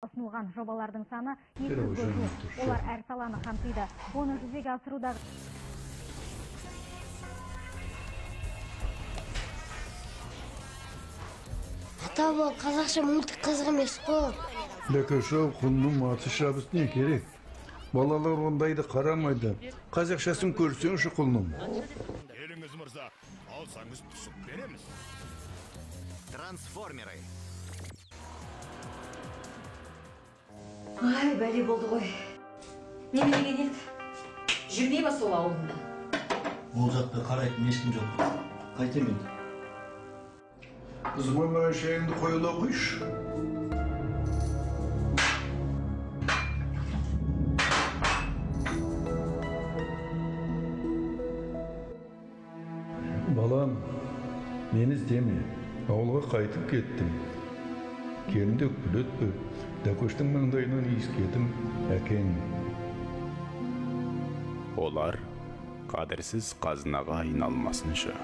Ұсынылған жобалардың саны 200-ге жуық. Олар әр саланы қамтиды. Оны жүзеге асыруда Ата, қазақша мультик қызық емес қой. Лекешау құнның атышабыз не керек? Балалар ондайды қарамайды. Қазақшасын көрсеңші құлным. Еліңіз мырза, алсаңыз түсіп береміз. Трансформеры. Ай, бәле болды ғой. Неме деген еді? Жүрмей ма сол ауылында? Ол жақта қарайтын ешкім жоқ. Қайтем енді. Қызмама шайыңды қойыла қойш. Балам, мен іздеме. Ауылға қайтып кеттім. Келінде күлетпі. Дәкөштің маңдайынан иіскедім, әкең. Олар қадірсіз қазынаға айналмасыншы.